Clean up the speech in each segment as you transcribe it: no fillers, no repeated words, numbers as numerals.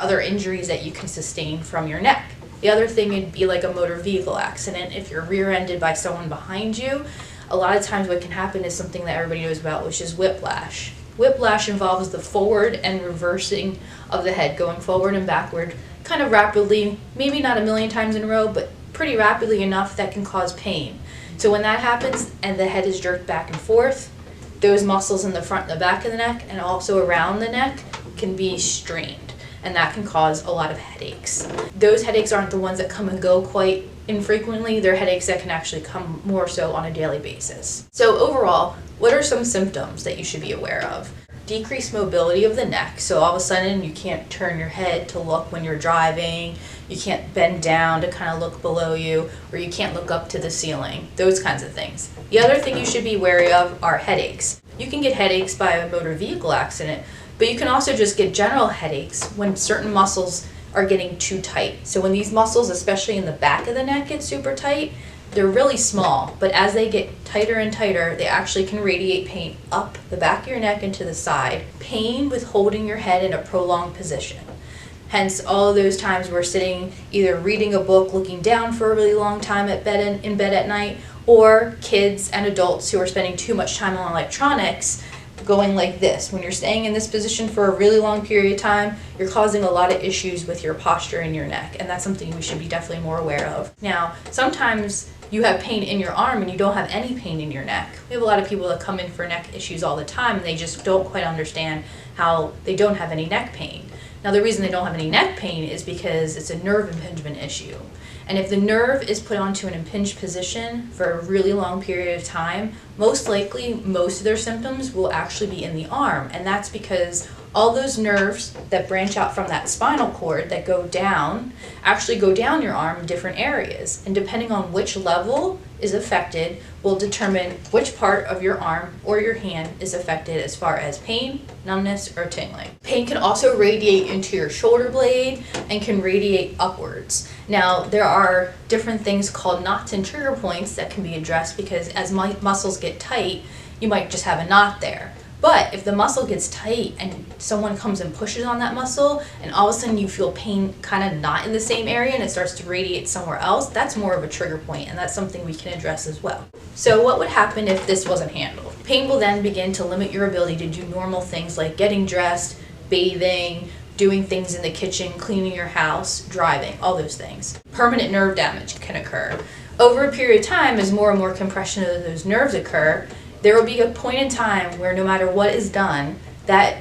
other injuries that you can sustain from your neck. The other thing would be like a motor vehicle accident. If you're rear-ended by someone behind you, a lot of times what can happen is something that everybody knows about, which is whiplash. Whiplash involves the forward and reversing of the head, going forward and backward kind of rapidly, maybe not a million times in a row, but pretty rapidly enough that can cause pain. So when that happens and the head is jerked back and forth, those muscles in the front and the back of the neck and also around the neck can be strained, and that can cause a lot of headaches. Those headaches aren't the ones that come and go quite infrequently. They're headaches that can actually come more so on a daily basis. So overall, what are some symptoms that you should be aware of? Decreased mobility of the neck. So all of a sudden you can't turn your head to look when you're driving, you can't bend down to kind of look below you, or you can't look up to the ceiling, those kinds of things. The other thing you should be wary of are headaches. You can get headaches by a motor vehicle accident, but you can also just get general headaches when certain muscles are getting too tight. So when these muscles, especially in the back of the neck, get super tight, they're really small, but as they get tighter and tighter, they actually can radiate pain up the back of your neck and to the side. Pain with holding your head in a prolonged position. Hence, all of those times we're sitting either reading a book, looking down for a really long time in bed at night, or kids and adults who are spending too much time on electronics, going like this. When you're staying in this position for a really long period of time, you're causing a lot of issues with your posture in your neck, and that's something we should be definitely more aware of. Now, sometimes you have pain in your arm and you don't have any pain in your neck. We have a lot of people that come in for neck issues all the time, and they just don't quite understand how they don't have any neck pain. Now, the reason they don't have any neck pain is because it's a nerve impingement issue. And if the nerve is put onto an impinged position for a really long period of time, most likely most of their symptoms will actually be in the arm. And that's because all those nerves that branch out from that spinal cord that go down actually go down your arm in different areas. And depending on which level is affected will determine which part of your arm or your hand is affected as far as pain, numbness, or tingling. Pain can also radiate into your shoulder blade and can radiate upwards. Now, there are different things called knots and trigger points that can be addressed, because as muscles get tight, you might just have a knot there. But if the muscle gets tight and someone comes and pushes on that muscle and all of a sudden you feel pain kind of not in the same area and it starts to radiate somewhere else, that's more of a trigger point, and that's something we can address as well. So what would happen if this wasn't handled? Pain will then begin to limit your ability to do normal things like getting dressed, bathing, doing things in the kitchen, cleaning your house, driving, all those things. Permanent nerve damage can occur. Over a period of time, as more and more compression of those nerves occur, there will be a point in time where no matter what is done, that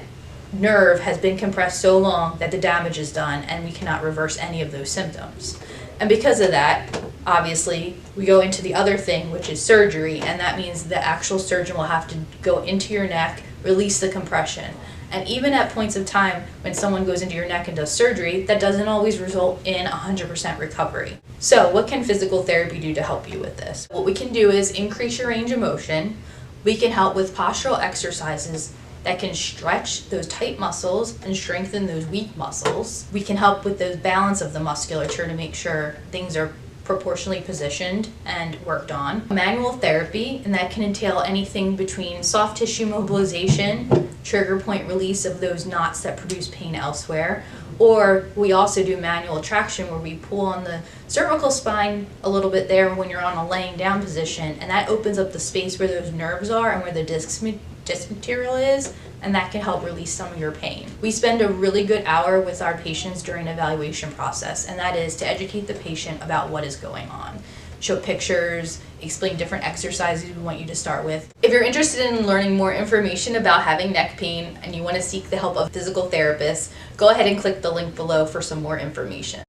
nerve has been compressed so long that the damage is done and we cannot reverse any of those symptoms. And because of that, obviously, we go into the other thing, which is surgery, and that means the actual surgeon will have to go into your neck, release the compression. And even at points of time when someone goes into your neck and does surgery, that doesn't always result in 100% recovery. So what can physical therapy do to help you with this? What we can do is increase your range of motion. We can help with postural exercises that can stretch those tight muscles and strengthen those weak muscles. We can help with the balance of the musculature to make sure things are proportionally positioned and worked on. Manual therapy, and that can entail anything between soft tissue mobilization, trigger point release of those knots that produce pain elsewhere, or we also do manual traction where we pull on the cervical spine a little bit there when you're on a laying down position, and that opens up the space where those nerves are and where the disc material is, and that can help release some of your pain. We spend a really good hour with our patients during an evaluation process, and that is to educate the patient about what is going on. Show pictures, explain different exercises we want you to start with. If you're interested in learning more information about having neck pain and you want to seek the help of a physical therapist, go ahead and click the link below for some more information.